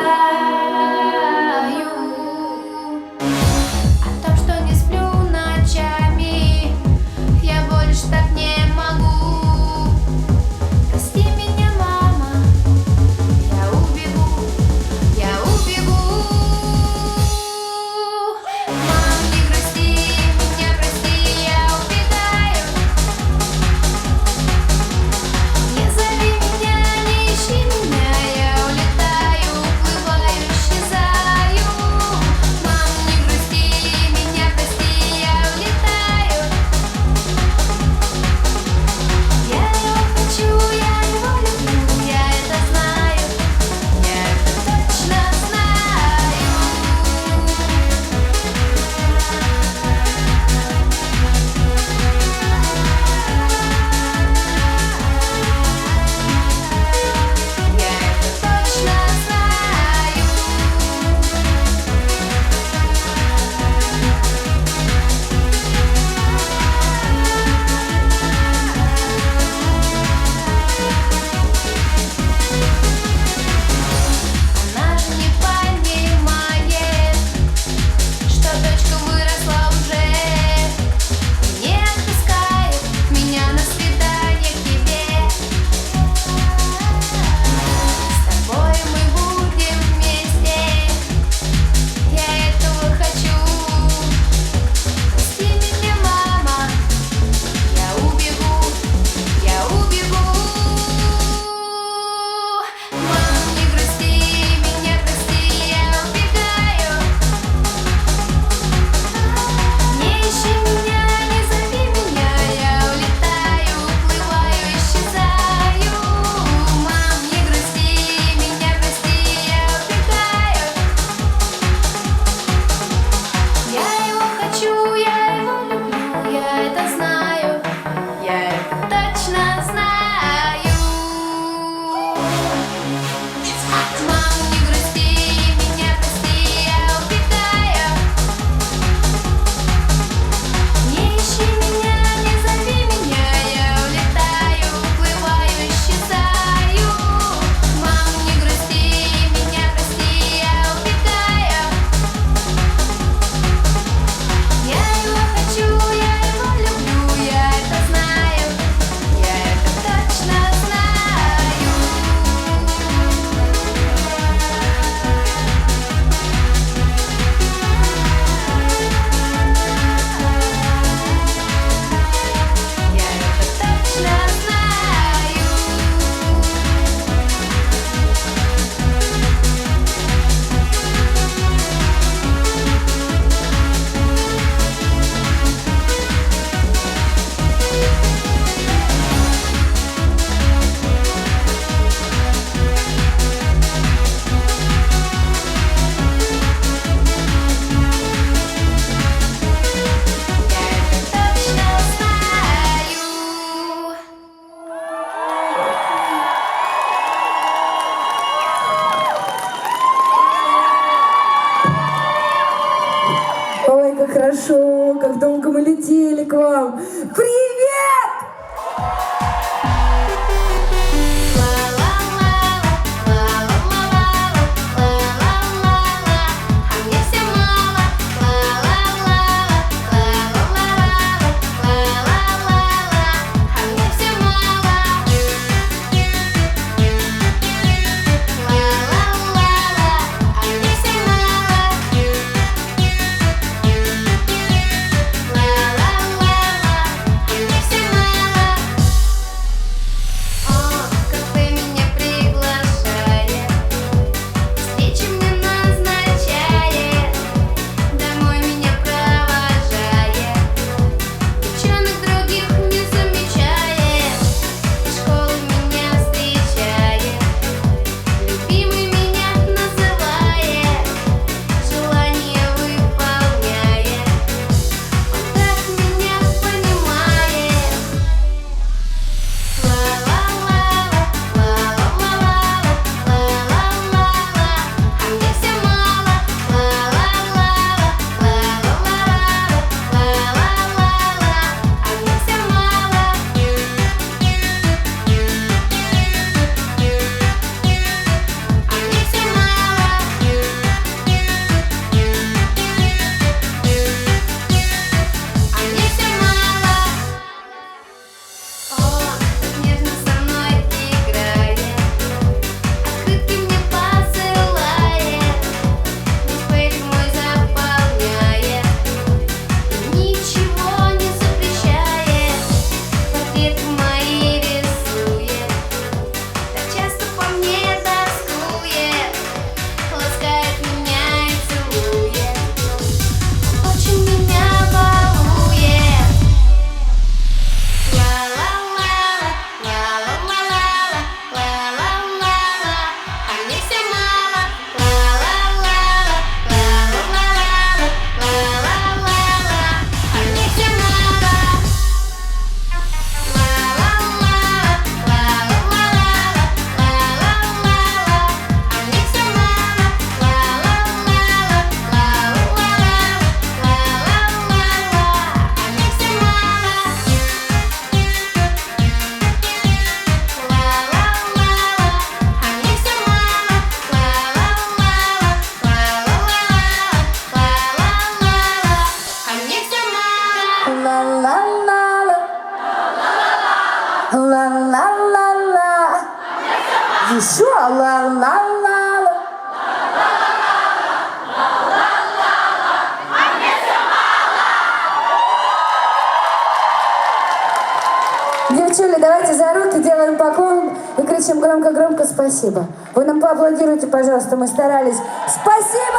Ла-ла-ла-ла. Еще ла-ла-ла-ла. Девчули, давайте за руки делаем поклон и кричим громко-громко спасибо. Вы нам поаплодируйте, пожалуйста, мы старались. Спасибо!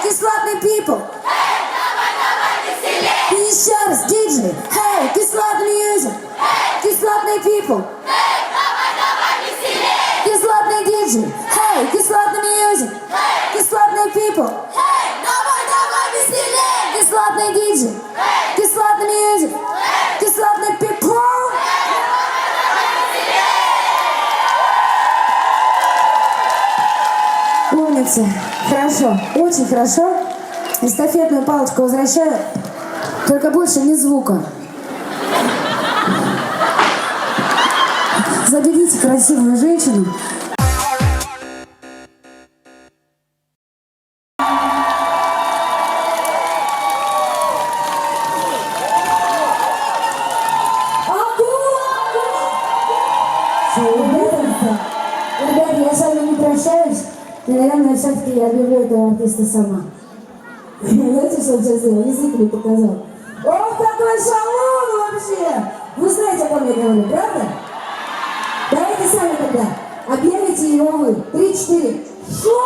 Кислотный people. И еще раз, диджей. Hey, кислотный music. Кислотный people. Кислотный диджей. Hey, кислотный music. Кислотный people. Давай веселей. Кислотный диджей. Кислотный music. Кислотный people. Умница. Хорошо. Очень хорошо. Эстафетную палочку возвращаю. Только больше ни звука. Заберите красивую женщину. Ребята, я с вами не прощаюсь. И, наверное, все-таки я объявлю этого артиста сама. Знаете, что он сейчас сделал? Язык мне показал. Ох, какой шалун вообще! Вы знаете, о ком я говорю, правда? Давайте сами тогда объявите его вы. 3-4. Что?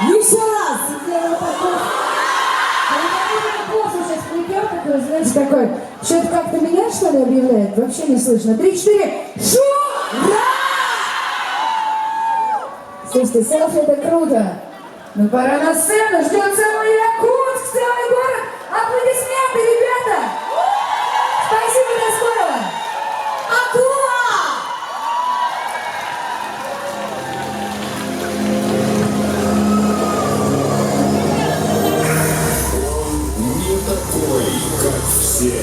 Еще раз! Сделаю такой. Сейчас придет такой, знаете, такой. Что-то как-то меня, что ли, объявляет? Вообще не слышно. 3-4. Шу! Ура! Слушайте, селфи это круто. Ну пора на сцену, ждет целый Якутск, целый город. Аплодисменты, ребята! Спасибо, до скорого! Акула! Не такой, как все.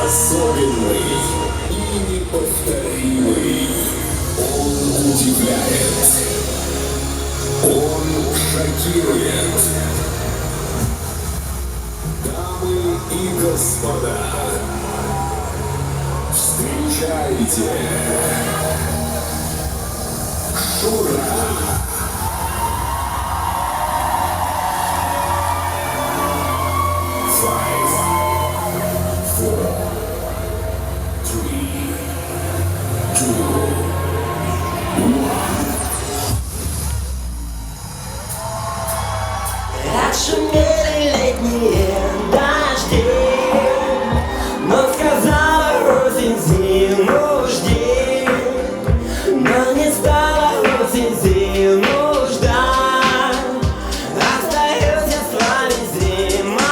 Особенный и неповторимый. Он удивляет. Он шокирует. Дамы и господа, встречайте Шура. Отшумели летние дожди, но сказала осень зиму жди, но не стала осень зиму ждать. Остаюсь я с вами зимовать.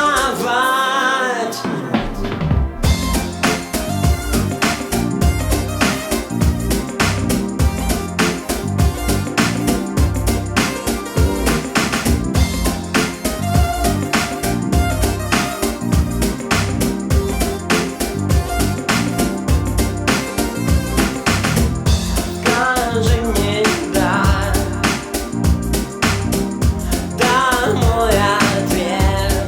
Скажи мне да, да мой ответ.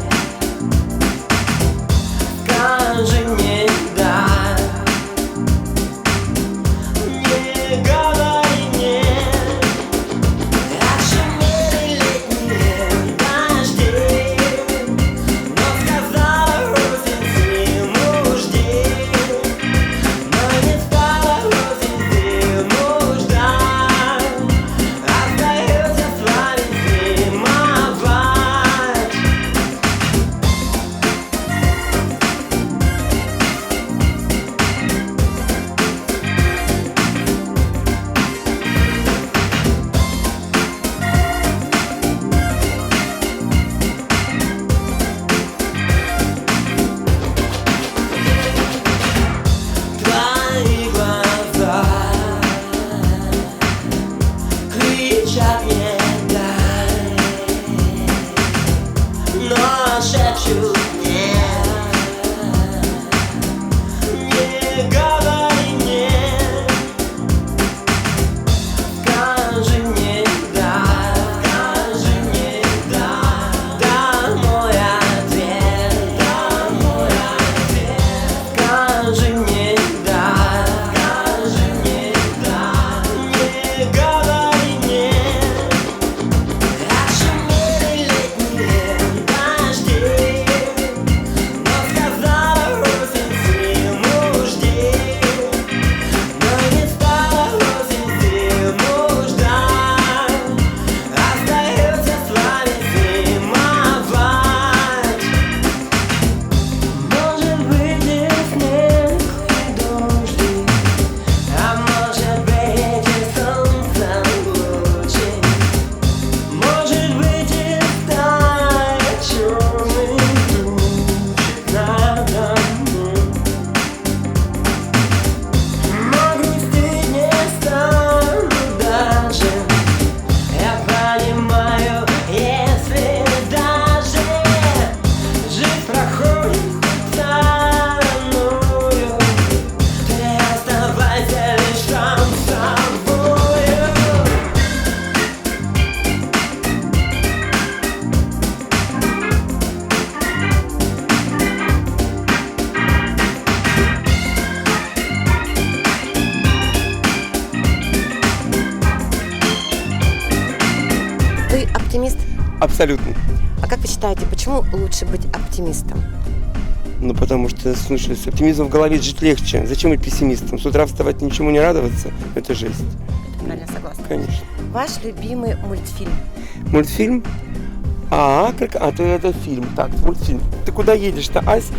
Скажи мне да, не говори нет. Отшумели летние дожди, но сказала осень зиму жди, но не стала осень зиму ждать. Остаюсь я с вами зимовать. Твои глаза кричат мне дай, но шепчут нет. Не говори нет. Скажи мне да, скажи мне да, да мой ответ, да мой ответ. Скажи мне да, скажи мне да, не говори нет. Отшумели летние дожди, Абсолютно. А как вы считаете, почему лучше быть оптимистом? Ну, потому что, слушай, с оптимизмом в голове жить легче. Зачем быть пессимистом? С утра вставать, ничему не радоваться – это жесть. Это правильно, согласна. Конечно. Ваш любимый мультфильм? Мультфильм? Это фильм. Так, мультфильм. Ты куда едешь-то, Ась?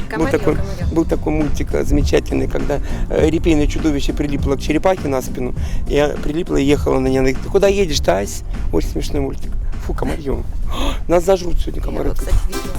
Был такой мультик замечательный, когда репейное чудовище прилипло к черепахе на спину. Я прилипла и ехала на ней. Ты куда едешь-то, Ась? Очень смешной мультик. Фу, комарье. Нас зажрут сегодня комары. Я, кстати, видела.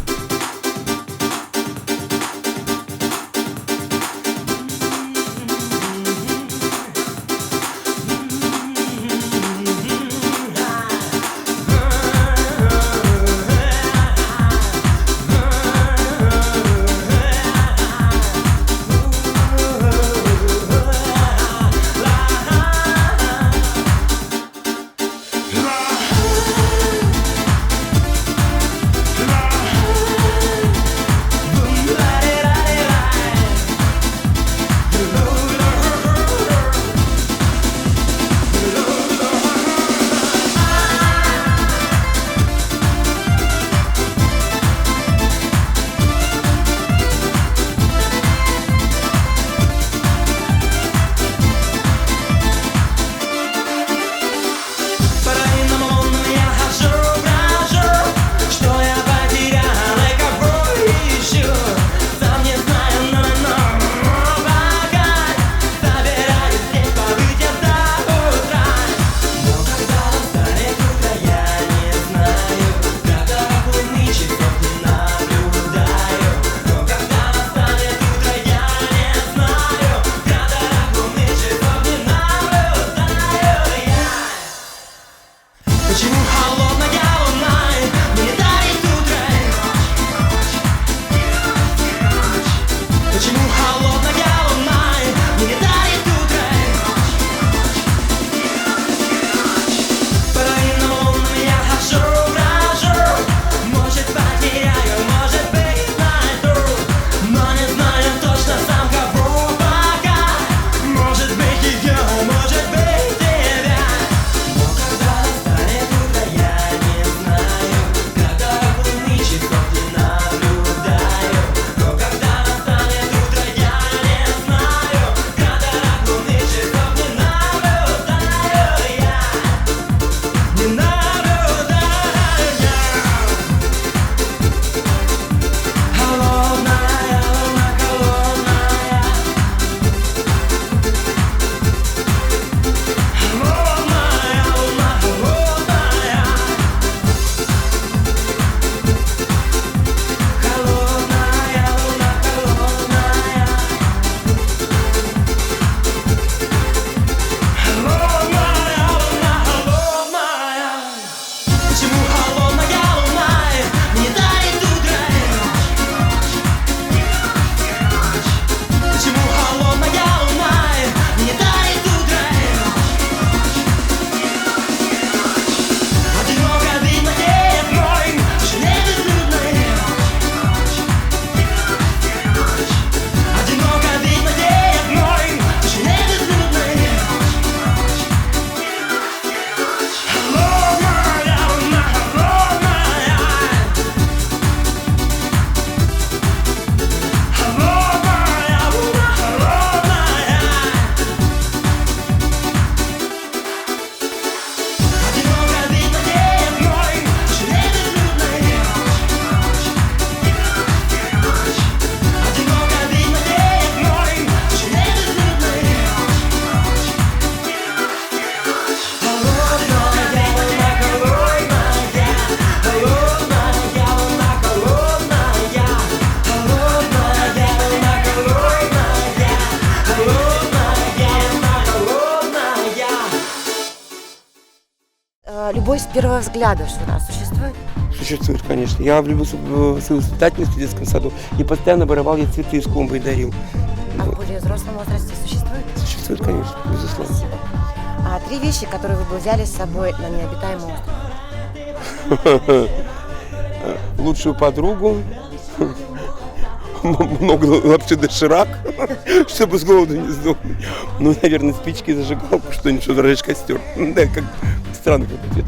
Любовь с первого взгляда что у нас существует? Существует, конечно. Я влюбился в свою воспитательницу в детском саду и постоянно воровал ей цветы из клумбы и дарил. А в более взрослом возрасте существует? Существует, конечно, безусловно. Спасибо. А 3 вещи, которые вы бы взяли с собой на необитаемый остров? Лучшую подругу, много лапши доширак, чтобы с голоду не сдохнуть. Ну, наверное, спички и зажигалку, что-нибудь, чтобы разжечь костер. Да, как странно, как ответ.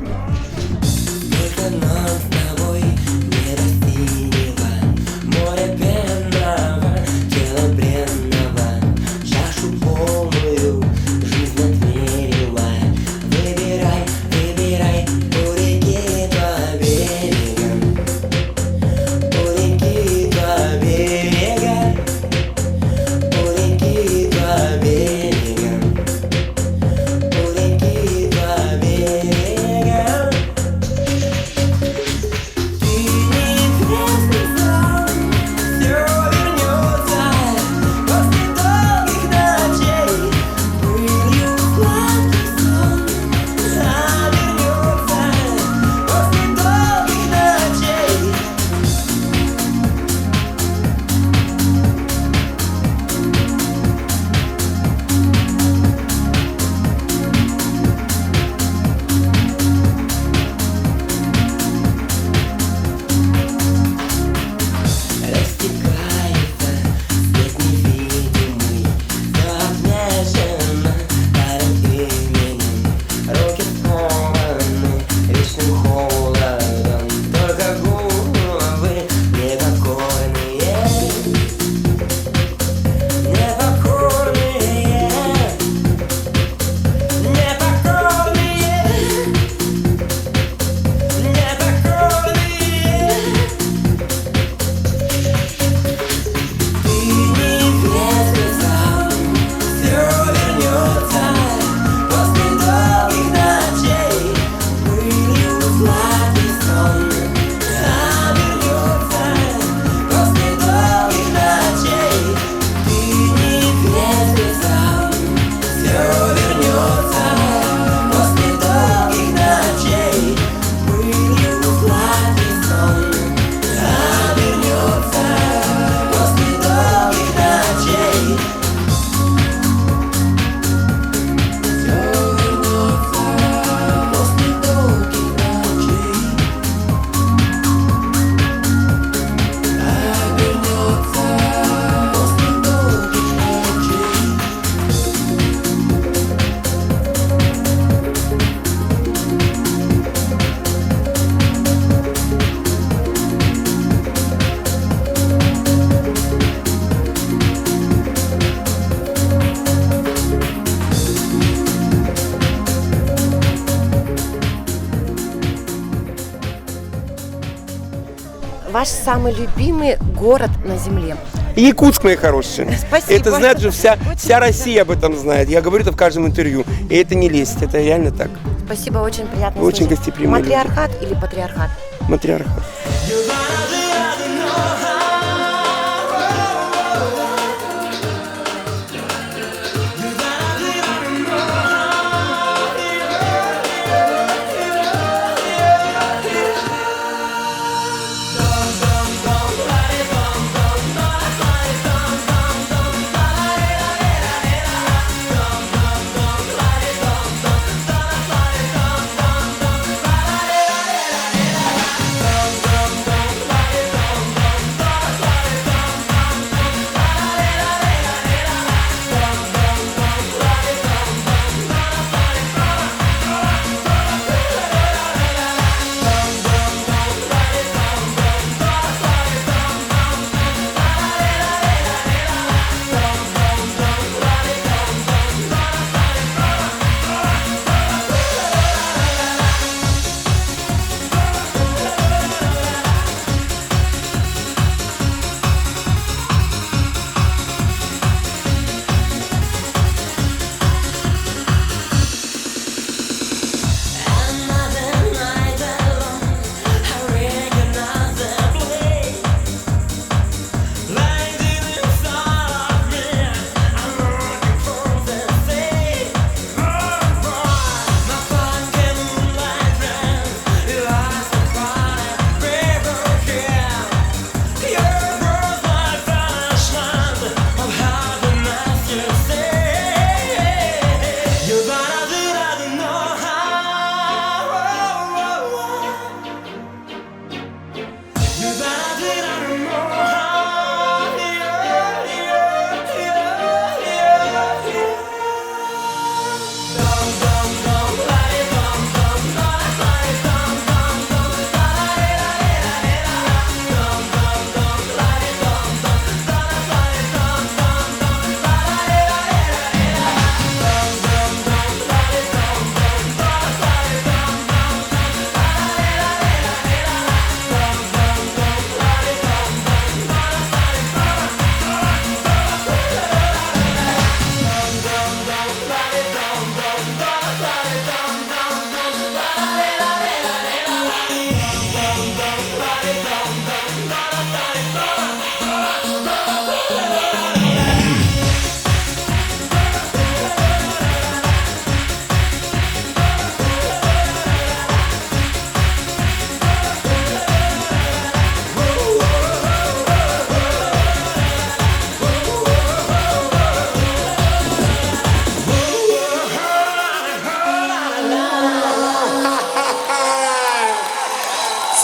ваш самый любимый город на земле? Якутск, мои хорошие. Спасибо. Это знает же вся Россия об этом знает. Я говорю это в каждом интервью. И это не лесть, это реально так. Спасибо, очень приятно Очень слышать. гостеприимные люди. Матриархат или патриархат? Матриархат.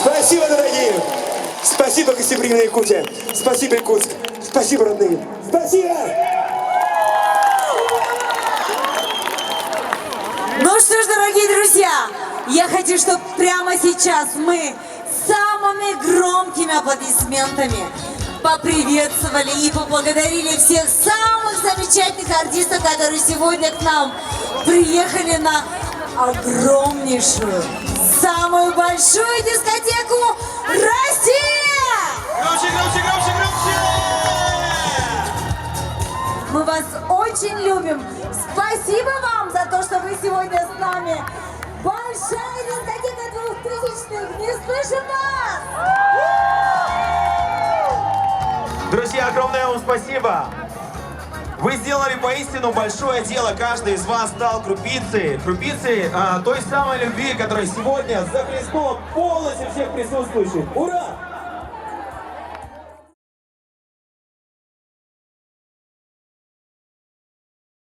Спасибо, дорогие! Спасибо, гостеприимная Якутия! Спасибо, Якутск! Спасибо, родные! Спасибо! Ну что ж, дорогие друзья, я хочу, чтобы прямо сейчас мы самыми громкими аплодисментами поприветствовали и поблагодарили всех самых замечательных артистов, которые сегодня к нам приехали на огромнейшую, самую большую дискотеку России! Громче, громче, громче, громче! Мы вас очень любим. Спасибо вам за то, что вы сегодня с нами. Большая дискотека 2000-х. Не слышим вас! Друзья, огромное вам спасибо! Вы сделали поистину большое дело. Каждый из вас стал крупицей той самой любви, которая сегодня захлестнула полностью всех присутствующих. Ура!